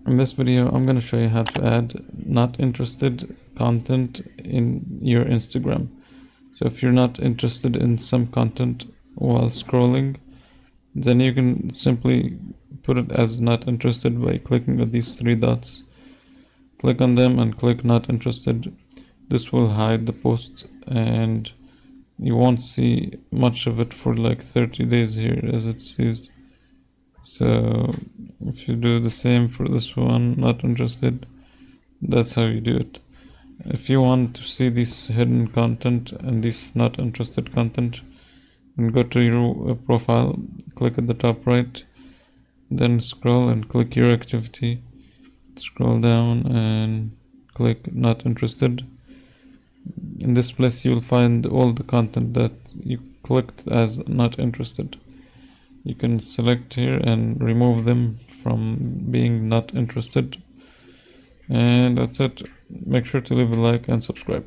In this video, I'm going to show you how to add not interested content in your Instagram. So if you're not interested in some content while scrolling, then you can simply put it as not interested by clicking on these three dots. Click on them and click not interested. This will hide the post and you won't see much of it for like 30 days here as it says. So if you do the same for this one, not interested, that's how you do it. If you want to see this hidden content and this not interested content, then go to your profile, click at the top right, then scroll and click your activity, scroll down and click not interested. In this place you will find all the content that you clicked as not interested. You can select here and remove them from being not interested. And that's it. Make sure to leave a like and subscribe.